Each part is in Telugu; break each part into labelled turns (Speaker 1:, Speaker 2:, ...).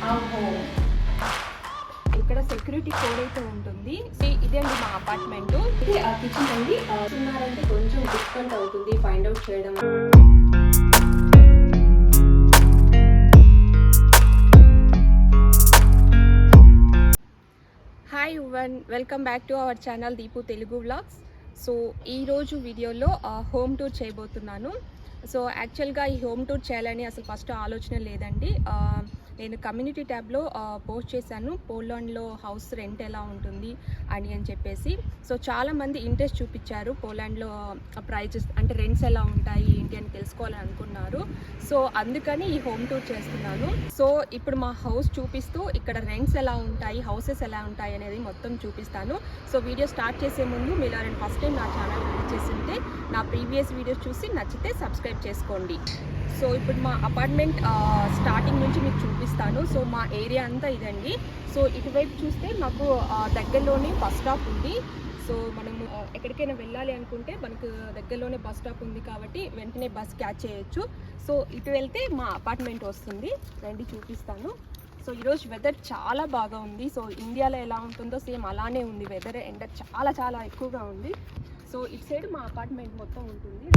Speaker 1: హోమ్. ఇక్కడ సెక్యూరిటీ కోడ్ అయితే ఉంటుంది. ఇదే అండి మా అపార్ట్మెంట్. ఇది ఆ కిచెన్ అండి. ఉన్నారంటే కొంచెం డిఫికల్ట్ అవుతుంది ఫైండ్ అవుట్ చేయడం. Hi everyone, welcome back to our channel Deepu Telugu vlogs. So ఈరోజు వీడియోలో హోమ్ టూర్ చేయబోతున్నాను. సో యాక్చువల్గా ఈ హోమ్ టూర్ చేయాలని అసలు ఫస్ట్ ఆలోచన లేదండి. నేను కమ్యూనిటీ ట్యాబ్లో పోస్ట్ చేశాను పోలాండ్లో హౌస్ రెంట్ ఎలా ఉంటుంది అని చెప్పేసి. సో చాలామంది ఇంట్రెస్ట్ చూపించారు పోలాండ్లో ప్రైజెస్ అంటే రెంట్స్ ఎలా ఉంటాయి ఏంటి అని తెలుసుకోవాలని అనుకున్నారు. సో అందుకని ఈ హోమ్ టూర్ చేస్తున్నాను. సో ఇప్పుడు మా హౌస్ చూపిస్తూ ఇక్కడ రెంట్స్ ఎలా ఉంటాయి, హౌసెస్ ఎలా ఉంటాయి అనేది మొత్తం చూపిస్తాను. సో వీడియో స్టార్ట్ చేసే ముందు మీరు ఎవరైనా ఫస్ట్ టైం నా ఛానల్ విజిట్ చేస్తుంటే నా ప్రీవియస్ వీడియోస్ చూసి నచ్చితే సబ్స్క్రైబ్ చేసుకోండి. సో ఇప్పుడు మా అపార్ట్మెంట్ స్టార్టింగ్ నుంచి మీకు చూపిస్తాను. సో మా ఏరియా అంతా ఇదండి. సో ఇటువైపు చూస్తే మాకు దగ్గరలోనే బస్ స్టాప్ ఉంది. సో మనము ఎక్కడికైనా వెళ్ళాలి అనుకుంటే మనకు దగ్గరలోనే బస్ స్టాప్ ఉంది కాబట్టి వెంటనే బస్ క్యాచ్ చేయొచ్చు. సో ఇటు వెళ్తే మా అపార్ట్మెంట్ వస్తుంది. రండి చూపిస్తాను. సో ఈరోజు వెదర్ చాలా బాగా ఉంది. సో ఇండియాలో ఎలా ఉంటుందో సేమ్ అలానే ఉంది వెదర్. ఎండ చాలా చాలా ఎక్కువగా ఉంది. సో ఇటు సైడ్ మా అపార్ట్మెంట్ మొత్తం ఉంటుంది.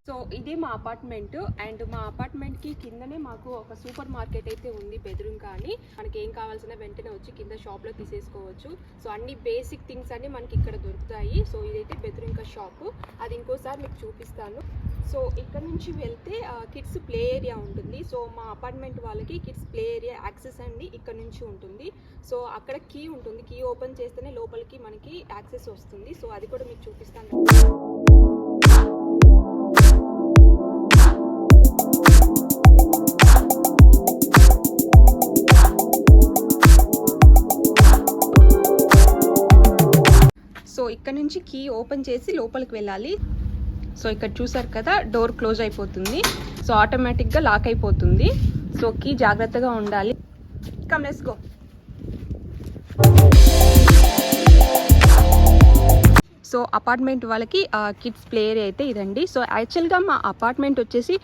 Speaker 1: సో ఇదే మా అపార్ట్మెంట్. అండ్ మా అపార్ట్మెంట్కి కిందనే మాకు ఒక సూపర్ మార్కెట్ అయితే ఉంది బెడ్రూమ్. కానీ మనకి ఏం కావాల్సిన వెంటనే వచ్చి కింద షాప్లో తీసేసుకోవచ్చు. సో అన్ని బేసిక్ థింగ్స్ అన్నీ మనకి ఇక్కడ దొరుకుతాయి. సో ఇదైతే బెడ్రూమ్ కా షాపు, అది ఇంకోసారి మీకు చూపిస్తాను. సో ఇక్కడ నుంచి వెళ్తే కిడ్స్ ప్లే ఏరియా ఉంటుంది. సో మా అపార్ట్మెంట్ వాళ్ళకి కిడ్స్ ప్లే ఏరియా యాక్సెస్ అండి ఇక్కడ నుంచి ఉంటుంది. సో అక్కడ కీ ఉంటుంది, కీ ఓపెన్ చేస్తేనే లోపలికి మనకి యాక్సెస్ వస్తుంది. సో అది కూడా మీకు చూపిస్తాను. సో ఇక్కడ నుంచి కీ ఓపెన్ చేసి లోపలికి వెళ్ళాలి. సో ఇక్కడ చూసారు కదా డోర్ క్లోజ్ అయిపోతుంది. సో ఆటోమేటిక్గా లాక్ అయిపోతుంది. సో కీ జాగ్రత్తగా ఉండాలి. Come let's go. So apartment వాళ్ళకి కిడ్స్ ప్లే ఏరియా అయితే ఇదండి. సో యాక్చువల్గా మా అపార్ట్మెంట్ వచ్చేసి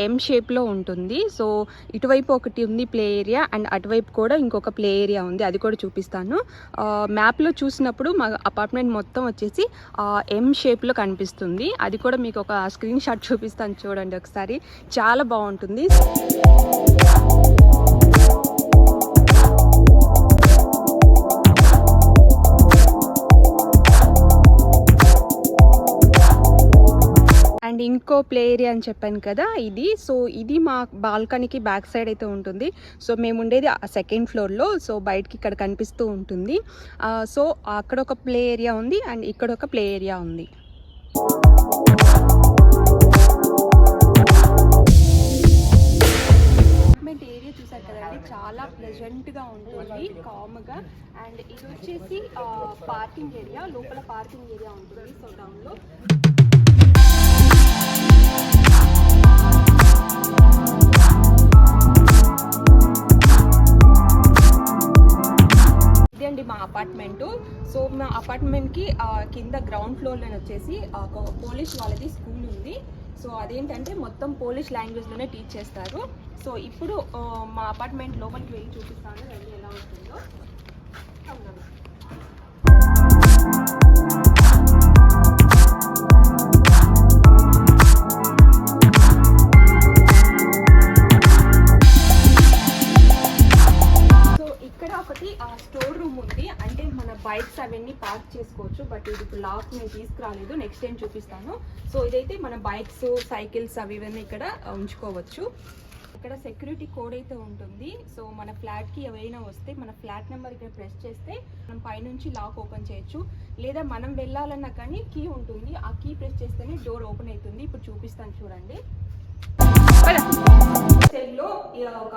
Speaker 1: ఎం షేప్లో ఉంటుంది. సో ఇటువైపు ఒకటి ఉంది ప్లే ఏరియా అండ్ అటువైపు కూడా ఇంకొక ప్లే ఏరియా ఉంది, అది కూడా చూపిస్తాను. మ్యాప్లో చూసినప్పుడు మా అపార్ట్మెంట్ మొత్తం వచ్చేసి ఎం షేప్లో కనిపిస్తుంది. అది కూడా మీకు ఒక స్క్రీన్ షాట్ చూపిస్తాను చూడండి ఒకసారి, చాలా బాగుంటుంది. అండ్ ఇంకో ప్లే ఏరియా అని చెప్పాను కదా ఇది. సో ఇది మా బాల్కనీకి బ్యాక్ సైడ్ అయితే ఉంటుంది. సో మేము ఉండేది సెకండ్ ఫ్లోర్లో. సో బయటకి ఇక్కడ కనిపిస్తూ ఉంటుంది. సో అక్కడ ఒక ప్లే ఏరియా ఉంది అండ్ ఇక్కడ ఒక ప్లే ఏరియా ఉంది. ఏరియా చూసారు కదండి, చాలా ప్లెజెంట్గా ఉంటుంది, కామ్గా. అండ్ ఇది వచ్చేసి పార్కింగ్ ఏరియా, లోపల పార్కింగ్ ఏరియా ఉంటుంది. సో డౌన్లో ఇదే అండి మా అపార్ట్మెంటు. సో మా అపార్ట్మెంట్కి కింద గ్రౌండ్ ఫ్లోర్లోనే వచ్చేసి ఒక పోలిష్ వాళ్ళది స్కూల్ ఉంది. సో అదేంటంటే మొత్తం పోలిష్ లాంగ్వేజ్లోనే టీచ్ చేస్తారు. సో ఇప్పుడు మా అపార్ట్మెంట్ లోపలికి వెళ్ళి చూపిస్తాను రండి ఎలా ఉంటుందో. స్టోర్ రూమ్ ఉంది, అంటే మన బైక్స్ అవన్నీ పార్క్ చేసుకోవచ్చు. బట్ ఇది ఇప్పుడు లాక్ నేను తీసుకురాలేదు, నెక్స్ట్ టైం చూపిస్తాను. సో ఇదైతే మన బైక్స్, సైకిల్స్ అవి ఇవన్నీ ఇక్కడ ఉంచుకోవచ్చు. ఇక్కడ సెక్యూరిటీ కోడ్ అయితే ఉంటుంది. సో మన ఫ్లాట్కి ఎవరైనా వస్తే మన ఫ్లాట్ నెంబర్ ఇక్కడ ప్రెస్ చేస్తే మనం పైనుంచి లాక్ ఓపెన్ చేయొచ్చు. లేదా మనం వెళ్ళాలన్నా కానీ కీ ఉంటుంది, ఆ కీ ప్రెస్ చేస్తేనే డోర్ ఓపెన్ అవుతుంది. ఇప్పుడు చూపిస్తాను చూడండి. సెల్లో ఒక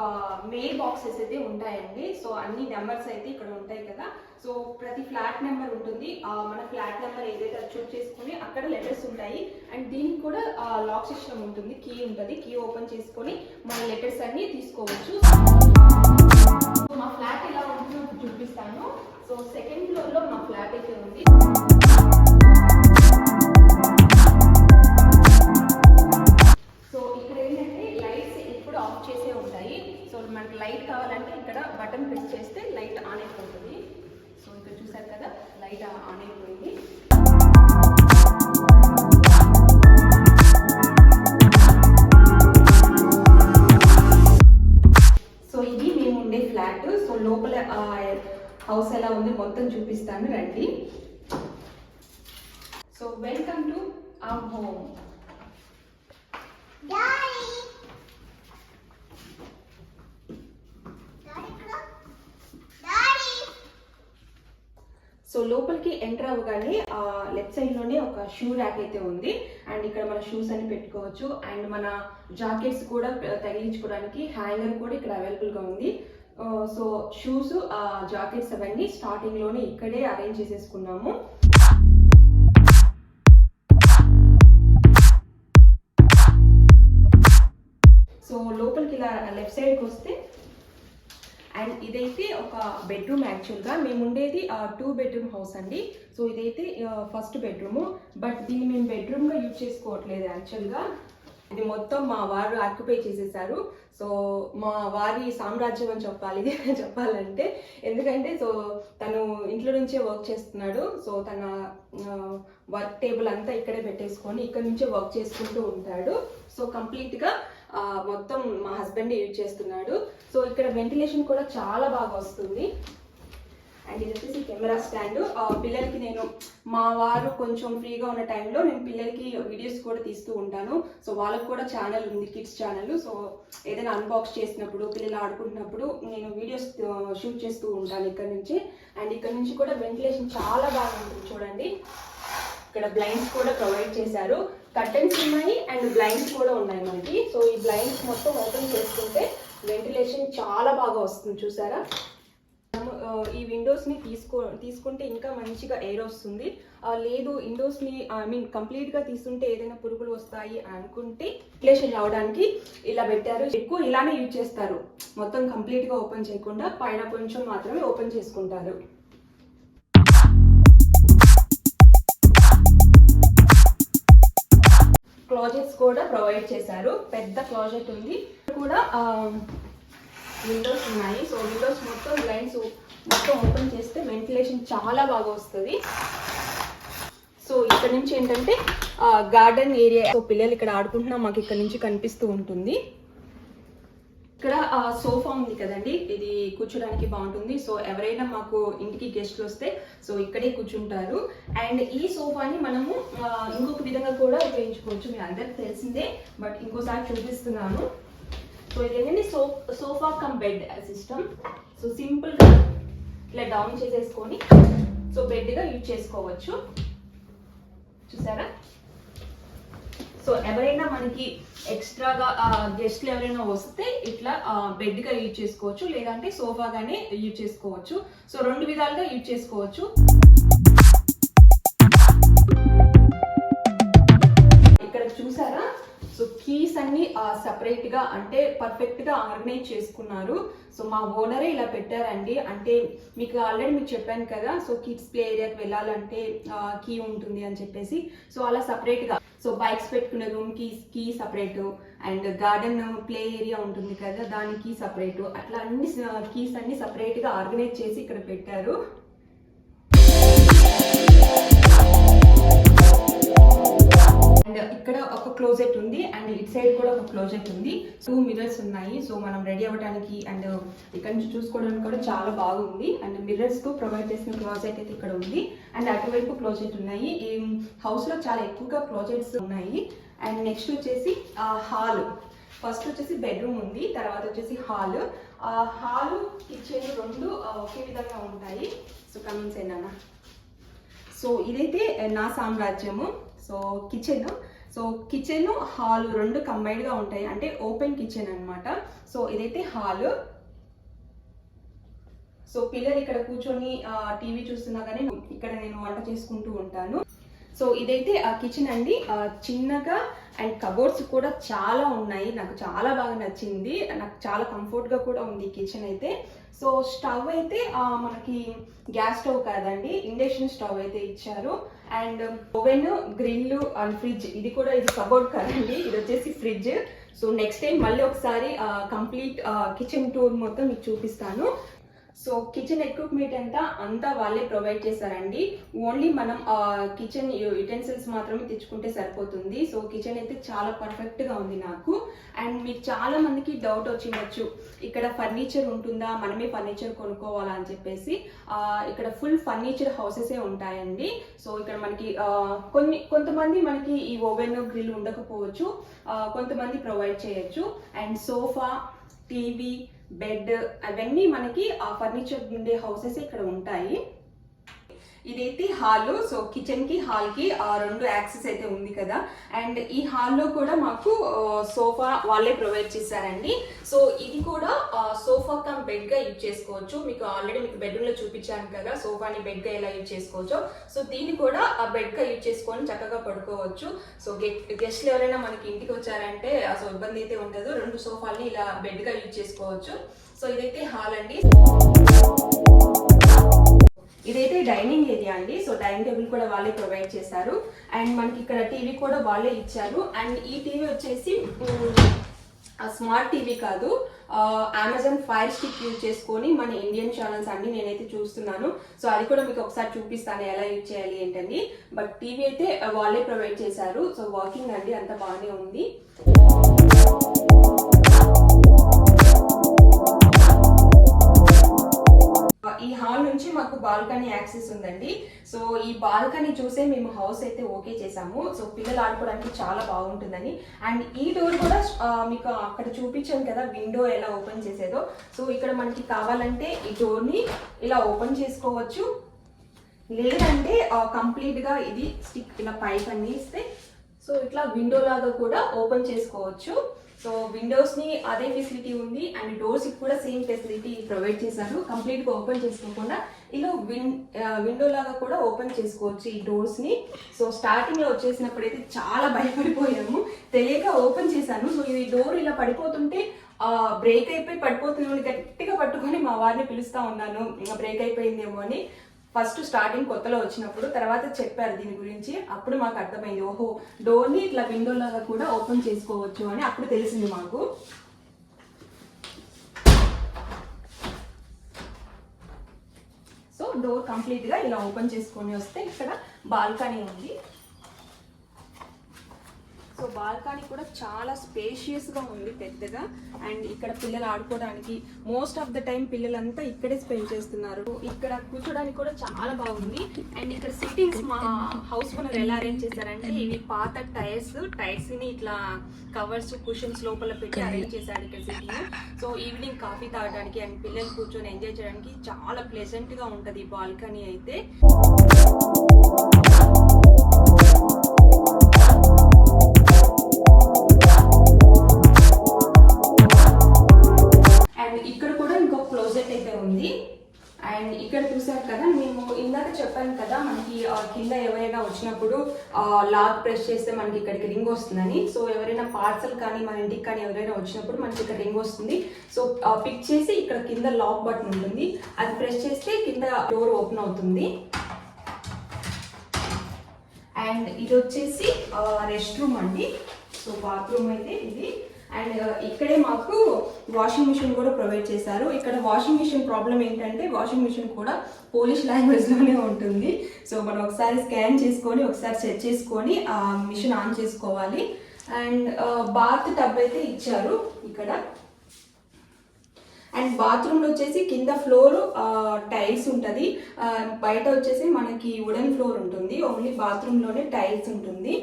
Speaker 1: మెయిల్ బాక్సెస్ అయితే ఉంటాయండి. సో అన్ని నెంబర్స్ అయితే ఇక్కడ ఉంటాయి కదా. సో ప్రతి ఫ్లాట్ నెంబర్ ఉంటుంది. మన ఫ్లాట్ నెంబర్ ఏదైతే చూస్ చేసుకుని అక్కడ లెటర్స్ ఉంటాయి. అండ్ దీనికి కూడా లాక్ సిస్టమ్ ఉంటుంది, కీ ఉంటుంది. కీ ఓపెన్ చేసుకొని మన లెటర్స్ అన్ని తీసుకోవచ్చు. మా ఫ్లాట్ ఎలా ఉంటుందో చూపిస్తాను. సో సెకండ్ ఫ్లోర్లో మా ఫ్లాట్ అయితే ఉంది. సో ఇక్కడ మనకి లైట్ కావాలంటే ఇక్కడ బటన్ ప్రెస్ చేస్తే లైట్ ఆన్ అయిపోతుంది. సో ఇక్కడ చూసారు కదా లైట్ ఆన్ అయిపోయింది. సో ఇది మేము ఉండే ఫ్లాట్. సో లోపల హౌస్ ఎలా ఉంది మొత్తం చూపిస్తాను రండి. So welcome to our home. So లోపలికి ఎంటర్ అవ్వగానే లెఫ్ట్ సైడ్ లోనే ఒక షూ ర్యాక్ అయితే ఉంది. అండ్ ఇక్కడ మన షూస్ అని పెట్టుకోవచ్చు. అండ్ మన జాకెట్స్ కూడా తగిలించుకోవడానికి హ్యాంగర్ కూడా ఇక్కడ అవైలబుల్ గా ఉంది. సో షూస్ జాకెట్స్ అవన్నీ స్టార్టింగ్ లోనే ఇక్కడే అరేంజ్ చేసేసుకున్నాము. సో లోపలికి ఇలా లెఫ్ట్ సైడ్కి వస్తే అండ్ ఇదైతే ఒక బెడ్రూమ్. యాక్చువల్గా మేము ఉండేది 2 బెడ్రూమ్ హౌస్ అండి. సో ఇదైతే ఫస్ట్ బెడ్రూమ్, బట్ దీన్ని మేము బెడ్రూమ్గా యూజ్ చేసుకోవట్లేదు. యాక్చువల్గా ఇది మొత్తం మా వారు ఆక్యుపై చేసేసారు. సో మా వారి సామ్రాజ్యం అని చెప్పాలంటే, ఎందుకంటే సో తను ఇంట్లో నుంచే వర్క్ చేస్తున్నాడు. సో తన వర్క్ టేబుల్ అంతా ఇక్కడే పెట్టేసుకొని ఇక్కడ నుంచే వర్క్ చేసుకుంటూ ఉంటాడు. సో కంప్లీట్గా మొత్తం మా హస్బెండ్ యూజ్ చేస్తున్నాడు. సో ఇక్కడ వెంటిలేషన్ కూడా చాలా బాగా వస్తుంది. అండ్ ఇది వచ్చేసి కెమెరా స్టాండ్. పిల్లలకి నేను మా వారు కొంచెం ఫ్రీగా ఉన్న టైంలో నేను పిల్లలకి వీడియోస్ కూడా తీస్తూ ఉంటాను. సో వాళ్ళకి కూడా ఛానల్ ఉంది, కిడ్స్ ఛానల్. సో ఏదైనా అన్బాక్స్ చేసినప్పుడు పిల్లలు ఆడుకుంటున్నప్పుడు నేను వీడియోస్ షూట్ చేస్తూ ఉంటాను ఇక్కడ నుంచి. అండ్ ఇక్కడ నుంచి కూడా వెంటిలేషన్ చాలా బాగా ఉంటుంది. చూడండి ఇక్కడ బ్లైండ్స్ కూడా ప్రొవైడ్ చేశారు. కర్టెన్స్ ఉన్నాయి అండ్ బ్లైండ్స్ కూడా ఉన్నాయి మనకి. సో ఈ బ్లైండ్స్ మొత్తం ఓపెన్ చేసుకుంటే వెంటిలేషన్ చాలా బాగా వస్తుంది. చూసారా, ఈ విండోస్ని తీసుకుంటే ఇంకా మంచిగా ఎయిర్ వస్తుంది. లేదు ఇండోర్స్ని కంప్లీట్గా తీసుకుంటే ఏదైనా పురుగులు వస్తాయి అనుకుంటే వెంటిలేషన్ రావడానికి ఇలా పెట్టారు. ఎక్కువ ఇలానే యూజ్ చేస్తారు, మొత్తం కంప్లీట్గా ఓపెన్ చేయకుండా పైన కొంచెం మాత్రమే ఓపెన్ చేసుకుంటారు. క్లోజెట్స్ కూడా ప్రొవైడ్ చేశారు. పెద్ద క్లోజెట్ ఉంది, కూడా విండోస్ ఉన్నాయి. సో విండోస్ మొత్తం బ్లైండ్స్ మొత్తం ఓపెన్ చేస్తే వెంటిలేషన్ చాలా బాగా వస్తుంది. సో ఇక్కడ నుంచి ఏంటంటే గార్డెన్ ఏరియా. సో పిల్లలు ఇక్కడ ఆడుకుంటున్నా మాకు ఇక్కడ నుంచి కనిపిస్తూ ఉంటుంది. ఇక్కడ సోఫా ఉంది కదండి, ఇది కూర్చోడానికి బాగుంటుంది. సో ఎవరైనా మాకు ఇంటికి గెస్ట్లు వస్తే సో ఇక్కడే కూర్చుంటారు. అండ్ ఈ సోఫాని మనము ఇంకొక విధంగా కూడా ఉపయోగించుకోవచ్చు, మీ అందరికి తెలిసిందే, బట్ ఇంకోసారి చూపిస్తున్నాను. సో ఇదేంటంటే sofa cum bed system. So సింపుల్గా ఇట్లా డౌన్ చేసేసుకొని సో బెడ్గా యూజ్ చేసుకోవచ్చు. చూసారా, సో ఎవరైనా మనకి ఎక్స్ట్రాగా గెస్ట్లు ఎవరైనా వస్తే ఇట్లా బెడ్గా యూజ్ చేసుకోవచ్చు, లేదంటే సోఫాగానే యూజ్ చేసుకోవచ్చు. సో 2 విధాలుగా యూజ్ చేసుకోవచ్చు. ఇక్కడ చూసారా, సో కీస్ అన్ని సపరేట్గా అంటే పర్ఫెక్ట్గా ఆర్గనైజ్ చేసుకున్నారు. సో మా ఓనరే ఇలా పెట్టారండి. అంటే మీకు ఆల్రెడీ మీకు చెప్పాను కదా, సో కిడ్స్ ప్లే ఏరియాకి వెళ్ళాలంటే కీ ఉంటుంది అని చెప్పేసి. సో అలా సపరేట్గా, సో బైక్స్ పెట్టుకునే రూమ్ కీ separate, and garden play area ఉంటుంది కదా దానికి సపరేట్, అట్లా అన్ని కీస్ అన్ని సపరేట్గా ఆర్గనైజ్ చేసి ఇక్కడ పెట్టారు. అండ్ ఇక్కడ ఒక క్లోజెట్ ఉంది అండ్ ఇట్ సైడ్ కూడా ఒక క్లోజెట్ ఉంది. 2 మిర్రర్స్ ఉన్నాయి. సో మనం రెడీ అవ్వడానికి అండ్ ఇక్కడ నుంచి చూసుకోవడానికి కూడా చాలా బాగుంది. అండ్ మిర్రర్స్ తో ప్రొవైడ్ చేసిన క్లోజెట్ అయితే ఇక్కడ ఉంది. అండ్ అటువైపు క్లోజెట్ ఉన్నాయి. ఈ హౌస్ లో చాలా ఎక్కువగా క్లోజెట్స్ ఉన్నాయి. అండ్ నెక్స్ట్ వచ్చేసి హాల్. ఫస్ట్ వచ్చేసి బెడ్రూమ్ ఉంది, తర్వాత వచ్చేసి హాల్. హాల్ కిచెన్ 2 ఒకే విధంగా ఉంటాయి. సో కమెంట్స్ ఏనా. సో ఇదైతే నా సామ్రాజ్యము. సో కిచెన్ హాల్ 2 కంబైన్డ్గా ఉంటాయి, అంటే ఓపెన్ కిచెన్ అన్నమాట. సో ఇదైతే హాల్. సో పిల్లలు ఇక్కడ కూర్చొని టీవీ చూస్తున్నా కానీ ఇక్కడ నేను వంట చేసుకుంటూ ఉంటాను. సో ఇదైతే కిచెన్ అండి, చిన్నగా అండ్ కబోర్డ్స్ కూడా చాలా ఉన్నాయి. నాకు చాలా బాగా నచ్చింది, నాకు చాలా కంఫర్ట్గా కూడా ఉంది కిచెన్ అయితే. సో స్టవ్ అయితే మనకి గ్యాస్ స్టవ్ కాదండి, ఇండక్షన్ స్టవ్ అయితే ఇచ్చారు. And oven, grill and fridge, ఇది కబోర్డ్ కాదండి, ఇది వచ్చేసి ఫ్రిడ్జ్. సో నెక్స్ట్ టైం మళ్ళీ ఒకసారి కంప్లీట్ కిచెన్ టూర్ మొత్తం మీకు చూపిస్తాను. సో కిచెన్ ఎక్విప్మెంట్ అంతా వాళ్ళే ప్రొవైడ్ చేశారండి. ఓన్లీ మనం కిచెన్ యుటెన్సిల్స్ మాత్రమే తెచ్చుకుంటే సరిపోతుంది. సో కిచెన్ అయితే చాలా పర్ఫెక్ట్గా ఉంది నాకు. అండ్ మీకు చాలా మందికి డౌట్ వచ్చిండొచ్చు, ఇక్కడ ఫర్నిచర్ ఉంటుందా, మనమే ఫర్నిచర్ కొనుక్కోవాలా అని చెప్పేసి. ఇక్కడ ఫుల్ ఫర్నిచర్ హౌసెసే ఉంటాయండి. సో ఇక్కడ మనకి కొంతమంది మనకి ఈ ఓవెన్, గ్రిల్ ఉండకపోవచ్చు, కొంతమంది ప్రొవైడ్ చేయొచ్చు. అండ్ సోఫా, టీవీ, బెడ్ అవన్నీ మనకి ఆ ఫర్నిచర్ ఉండే హౌసెస్ ఇక్కడ ఉంటాయి. ఇదైతే హాల్. సో కిచెన్ కి హాల్ కి 2 యాక్సెస్ అయితే ఉంది కదా. అండ్ ఈ హాల్లో కూడా మాకు సోఫా వాళ్ళే ప్రొవైడ్ చేశారండి. సో ఇది కూడా సోఫా కమ్ బెడ్ గా యూజ్ చేసుకోవచ్చు. ఆల్రెడీ మీకు బెడ్రూమ్ లో చూపించాను కదా సోఫాని బెడ్ గా ఎలా యూజ్ చేసుకోవచ్చు. సో దీన్ని కూడా బెడ్ గా యూజ్ చేసుకొని చక్కగా పడుకోవచ్చు. సో గెస్ట్లు ఎవరైనా మనకి ఇంటికి వచ్చారంటే అసలు ఇబ్బంది అయితే ఉండదు. 2 సోఫాలని ఇలా బెడ్ గా యూజ్ చేసుకోవచ్చు. సో ఇదైతే హాల్ అండి. ఇదైతే డైనింగ్ ఏరియా అండి. సో డైనింగ్ టేబుల్ కూడా వాళ్ళే ప్రొవైడ్ చేశారు. అండ్ మనకి ఇక్కడ టీవీ కూడా వాళ్ళే ఇచ్చారు. అండ్ ఈ టీవీ వచ్చేసి స్మార్ట్ టీవీ కాదు, అమెజాన్ ఫైర్ స్టిక్ యూజ్ చేసుకొని మన ఇండియన్ ఛానల్స్ అన్ని నేనైతే చూస్తున్నాను. సో అది కూడా మీకు ఒకసారి చూపిస్తాను ఎలా యూజ్ చేయాలి ఏంటని. బట్ టీవీ అయితే వాళ్ళే ప్రొవైడ్ చేశారు. సో వర్కింగ్ అండి, అంత బాగానే ఉంది. ఈ హాల్ నుంచి మాకు బాల్కనీ యాక్సెస్ ఉందండి. సో ఈ బాల్కనీ చూసే మేము హౌస్ అయితే ఓకే చేసాము. సో పిల్లలు ఆడుకోవడానికి చాలా బాగుంటుందని. అండ్ ఈ డోర్ కూడా మీకు అక్కడ చూపించాను కదా విండో ఎలా ఓపెన్ చేసేదో. సో ఇక్కడ మనకి కావాలంటే ఈ డోర్ని ఇలా ఓపెన్ చేసుకోవచ్చు, లేదంటే కంప్లీట్గా ఇది స్టిక్ ఇలా పైకి అన్ని ఇస్తే సో ఇట్లా విండో లాగా కూడా ఓపెన్ చేసుకోవచ్చు. సో విండోస్ ని అదే ఫెసిలిటీ ఉంది. అండ్ డోర్స్ కూడా సేమ్ ఫెసిలిటీ ప్రొవైడ్ చేశారు. కంప్లీట్ గా ఓపెన్ చేసుకోకుండా ఇలా విండో లాగా కూడా ఓపెన్ చేసుకోవచ్చు ఈ డోర్స్ ని. సో స్టార్టింగ్ లో వచ్చేసినప్పుడు అయితే చాలా భయపడిపోయాము, తెలియక ఓపెన్ చేశాను. సో ఈ డోర్ ఇలా పడిపోతుంటే బ్రేక్ అయిపోయి పడిపోతుంది, గట్టిగా పట్టుకొని మా వారిని పిలుస్తా ఉన్నాను బ్రేక్ అయిపోయిందేమో అని. ఫస్ట్ స్టార్టింగ్ కొత్తలో వచ్చినప్పుడు, తర్వాత చెప్పారు దీని గురించి. అప్పుడు మాకు అర్థమైంది, ఓహో డోర్ని ఇట్లా విండో లాగా కూడా ఓపెన్ చేసుకోవచ్చు అని అప్పుడు తెలిసింది మాకు. సో డోర్ కంప్లీట్గా ఇలా ఓపెన్ చేసుకొని వస్తే ఇక్కడ బాల్కనీ ఉంది. సో బాల్కనీ కూడా చాలా స్పేషియస్గా ఉంది, పెద్దగా. అండ్ ఇక్కడ పిల్లలు ఆడుకోవడానికి మోస్ట్ ఆఫ్ ద టైం పిల్లలంతా ఇక్కడే స్పెండ్ చేస్తున్నారు. ఇక్కడ కూర్చోడానికి కూడా చాలా బాగుంది. అండ్ ఇక్కడ సిట్టింగ్స్ మా హౌస్ ఓనర్ ఎలా అరేంజ్ చేశారంటే, ఇవి పాత టైర్స్ ని ఇట్లా కవర్స్, కుషన్స్ లోపల పెట్టి అరేంజ్ చేశారు ఇక్కడ సిట్టింగ్. సో ఈవినింగ్ కాఫీ తాగడానికి అండ్ పిల్లలు కూర్చొని ఎంజాయ్ చేయడానికి చాలా ప్లెజెంట్ గా ఉంటది ఈ బాల్కనీ అయితే. ఇక్కడ కూడా ఇంకొక క్లోజెట్ అయితే ఉంది. అండ్ ఇక్కడ చూసారు కదా, మేము ఇందాక చెప్పాను కదా మనకి కింద ఎవరైనా వచ్చినప్పుడు లాక్ ప్రెస్ చేస్తే మనకి ఇక్కడికి రింగ్ వస్తుందని. సో ఎవరైనా పార్సల్ కానీ మన ఇంటికి కానీ ఎవరైనా వచ్చినప్పుడు మనకి ఇక్కడ రింగ్ వస్తుంది. సో పిక్ చేసి ఇక్కడ కింద లాక్ బటన్ ఉంటుంది, అది ప్రెస్ చేస్తే కింద డోర్ ఓపెన్ అవుతుంది. అండ్ ఇది వచ్చేసి రెస్ట్ రూమ్ అండి. సో బాత్రూమ్ అయితే ఇది. అండ్ ఇక్కడే మాకు వాషింగ్ మిషన్ కూడా ప్రొవైడ్ చేశారు. ఇక్కడ వాషింగ్ మిషన్ ప్రాబ్లం ఏంటంటే, వాషింగ్ మిషన్ కూడా పోలిష్ లాంగ్వేజ్లోనే ఉంటుంది. సో మనం ఒకసారి స్కాన్ చేసుకొని ఒకసారి సెట్ చేసుకొని ఆ మిషన్ ఆన్ చేసుకోవాలి. అండ్ బాత్ టబ్ అయితే ఇచ్చారు ఇక్కడ. అండ్ బాత్రూమ్లో వచ్చేసి కింద ఫ్లోర్ టైల్స్ ఉంటుంది, బయట వచ్చేసి మనకి వుడెన్ ఫ్లోర్ ఉంటుంది. ఓన్లీ బాత్రూంలోనే టైల్స్ ఉంటుంది.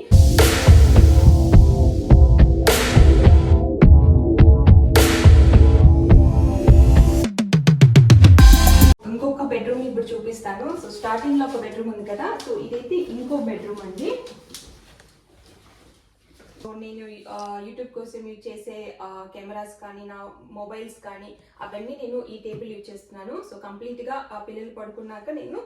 Speaker 1: ఇంకొక బెడ్రూమ్ ఇప్పుడు చూపిస్తాను. సో స్టార్టింగ్ లో ఒక బెడ్రూమ్ ఉంది కదా, సో ఇదైతే ఇంకో బెడ్రూమ్ అండి. నేను యూట్యూబ్ కోసం యూజ్ చేసే కెమెరాస్ కానీ, నా మొబైల్స్ కానీ అవన్నీ నేను ఈ టేబుల్ యూజ్ చేస్తున్నాను. సో కంప్లీట్గా పిల్లలు పడుకున్నాక నేను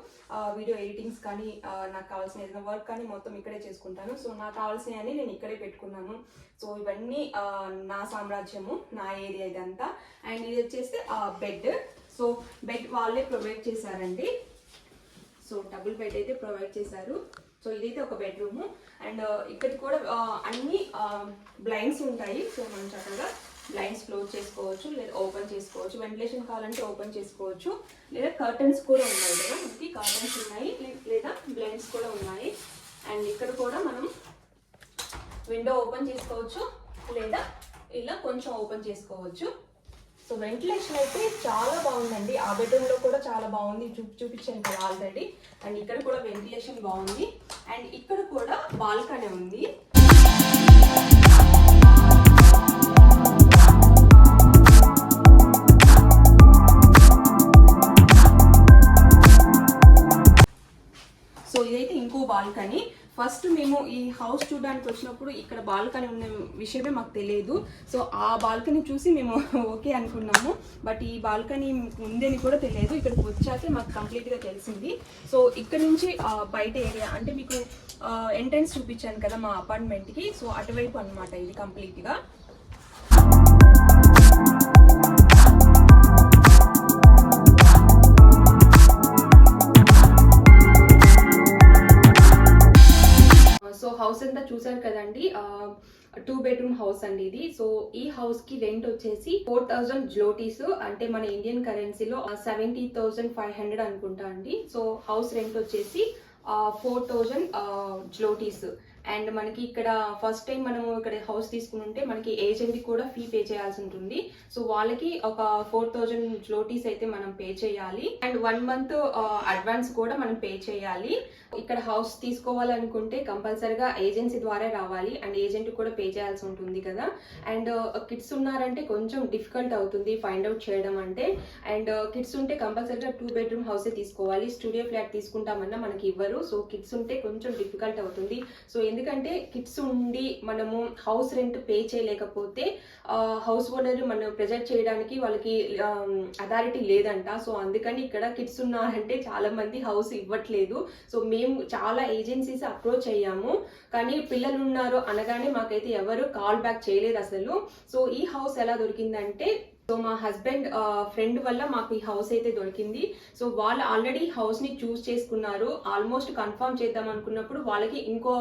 Speaker 1: వీడియో ఎడిటింగ్స్ కానీ, నాకు కావాల్సిన ఏదైనా వర్క్ కానీ మొత్తం ఇక్కడే చేసుకుంటాను. సో నాకు కావాల్సినవన్నీ నేను ఇక్కడే పెట్టుకున్నాను. సో ఇవన్నీ నా సామ్రాజ్యము, నా ఏరియా ఇదంతా. అండ్ ఇది వచ్చేసి బెడ్. సో బెడ్ వాళ్ళే ప్రొవైడ్ చేశారండి. సో డబుల్ బెడ్ అయితే ప్రొవైడ్ చేశారు. సో ఇదైతే ఒక బెడ్రూమ్. అండ్ ఇక్కడ కూడా అన్ని బ్లైండ్స్ ఉంటాయి. సో మనం చక్కగా బ్లైండ్స్ క్లోజ్ చేసుకోవచ్చు లేదా ఓపెన్ చేసుకోవచ్చు. వెంటిలేషన్ కావాలంటే ఓపెన్ చేసుకోవచ్చు, లేదా కర్టన్స్ కూడా ఉన్నాయి కదా, మనకి కర్టన్స్ ఉన్నాయి లేదా బ్లైండ్స్ కూడా ఉన్నాయి. అండ్ ఇక్కడ కూడా మనం విండో ఓపెన్ చేసుకోవచ్చు లేదా ఇలా కొంచెం ఓపెన్ చేసుకోవచ్చు. సో వెంటిలేషన్ అయితే చాలా బాగుందండి. ఆ బెడ్రూమ్లో కూడా చాలా బాగుంది, చూపించాను కదా ఆల్రెడీ. అండ్ ఇక్కడ కూడా వెంటిలేషన్ బాగుంది. అండ్ ఇక్కడ కూడా బాల్కనీ ఉంది. సో ఇదైతే ఇంకో బాల్కనీ. ఫస్ట్ మేము ఈ హౌస్ చూడడానికి వచ్చినప్పుడు ఇక్కడ బాల్కనీ ఉన్న విషయమే మాకు తెలియదు. సో ఆ బాల్కనీ చూసి మేము ఓకే అనుకున్నాము, బట్ ఈ బాల్కనీ ఉందని కూడా తెలియదు. ఇక్కడికి వచ్చాకే మాకు కంప్లీట్గా తెలిసింది. సో ఇక్కడ నుంచి బయట ఏరియా అంటే మీకు ఎంట్రన్స్ చూపించాను కదా మా అపార్ట్మెంట్కి, సో అటువైపు అనమాట ఇది కంప్లీట్గా. సో హౌస్ అంతా చూసారు కదండి, 2 బెడ్రూమ్ హౌస్ అండి ఇది. సో ఈ హౌస్ కి రెంట్ వచ్చేసి 4000 జ్లోటీస్, అంటే మన ఇండియన్ కరెన్సీలో 70,500 అనుకుంటా అండి. సో హౌస్ రెంట్ వచ్చేసి 4000 జ్లోటీస్. అండ్ మనకి ఇక్కడ ఫస్ట్ టైం మనము ఇక్కడ హౌస్ తీసుకుని ఉంటే మనకి ఏజెంట్కి కూడా ఫీ పే చేయాల్సి ఉంటుంది. సో వాళ్ళకి ఒక 4000 జ్లోటీస్ అయితే మనం పే చేయాలి. అండ్ 1 మంత్ అడ్వాన్స్ కూడా మనం పే చేయాలి. ఇక్కడ హౌస్ తీసుకోవాలనుకుంటే కంపల్సరిగా ఏజెన్సీ ద్వారా రావాలి అండ్ ఏజెంట్ కూడా పే చేయాల్సి ఉంటుంది కదా. అండ్ కిడ్స్ ఉన్నారంటే కొంచెం డిఫికల్ట్ అవుతుంది ఫైండ్ అవుట్ చేయడం అంటే. అండ్ కిడ్స్ ఉంటే కంపల్సరిగా 2 బెడ్రూమ్ హౌసే తీసుకోవాలి. స్టూడియో ఫ్లాట్ తీసుకుంటామన్నా మనకి ఇవ్వరు. సో కిడ్స్ ఉంటే కొంచెం డిఫికల్ట్ అవుతుంది. సో ఎందుకంటే కిడ్స్ ఉండి మనము హౌస్ రెంట్ పే చేయలేకపోతే హౌస్ ఓనర్ మనం ప్రెజెంట్ చేయడానికి వాళ్ళకి అథారిటీ లేదంట. సో అందుకని ఇక్కడ కిడ్స్ ఉన్నారంటే చాలా మంది హౌస్ ఇవ్వట్లేదు. సో మేము చాలా ఏజెన్సీస్ అప్రోచ్ అయ్యాము, కానీ పిల్లలు ఉన్నారు అనగానే మాకైతే ఎవరు కాల్ బ్యాక్ చేయలేదు అసలు. సో ఈ హౌస్ ఎలా దొరికిందంటే, సో మా హస్బెండ్ ఫ్రెండ్ వల్ల మాకు ఈ హౌస్ అయితే దొరికింది. సో వాళ్ళు ఆల్రెడీ హౌస్ ని చూస్ చేసుకున్నారు, ఆల్మోస్ట్ కన్ఫర్మ్ చేద్దాం అనుకున్నప్పుడు వాళ్ళకి ఇంకో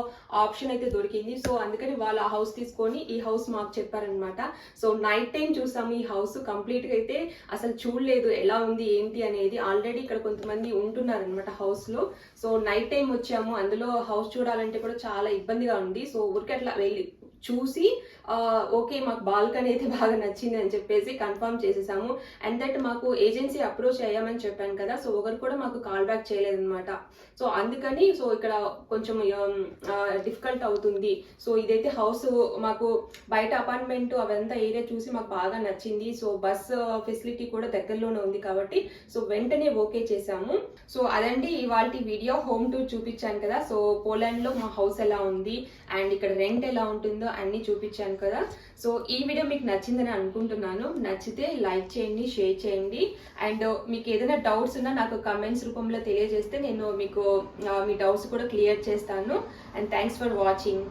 Speaker 1: ఆప్షన్ అయితే దొరికింది. సో అందుకని వాళ్ళు ఆ హౌస్ తీసుకొని ఈ హౌస్ మాకు చెప్పారనమాట. సో నైట్ టైం చూసాము ఈ హౌస్, కంప్లీట్ గా అయితే అసలు చూడలేదు ఎలా ఉంది ఏంటి అనేది. ఆల్రెడీ ఇక్కడ కొంతమంది ఉంటున్నారు అనమాట హౌస్ లో. సో నైట్ టైం వచ్చాము, అందులో హౌస్ చూడాలంటే కూడా చాలా ఇబ్బందిగా ఉంది. సో ఊరికి అట్లా వెళ్ళి చూసి ఓకే మాకు బాల్కనీ అయితే బాగా నచ్చింది అని చెప్పేసి కన్ఫర్మ్ చేసేసాము. అండ్ దట్ మాకు ఏజెన్సీ అప్రోచ్ అయ్యామని చెప్పాను కదా, సో ఒకరు కూడా మాకు కాల్ బ్యాక్ చేయలేదన్నమాట. సో అందుకని సో ఇక్కడ కొంచెం డిఫికల్ట్ అవుతుంది. సో ఇదైతే హౌస్ మాకు బయట అపార్ట్మెంట్ అవంతా ఏరియా చూసి మాకు బాగా నచ్చింది. సో బస్ ఫెసిలిటీ కూడా దగ్గరలోనే ఉంది కాబట్టి సో వెంటనే ఓకే చేసాము. సో అదండి ఇవాళ వీడియో. హోమ్ టూర్ చూపించాను కదా. సో పోలాండ్ లో మా హౌస్ ఎలా ఉంది అండ్ ఇక్కడ రెంట్ ఎలా ఉంటుందో అన్ని చూపించాను కదా. సో ఈ వీడియో మీకు నచ్చిందని అనుకుంటున్నాను. నచ్చితే లైక్ చేయండి, షేర్ చేయండి. అండ్ మీకు ఏదైనా డౌట్స్ ఉన్నా నాకు కమెంట్స్ రూపంలో తెలియజేస్తే నేను మీకు మీ డౌట్స్ కూడా క్లియర్ చేస్తాను. And thanks for watching.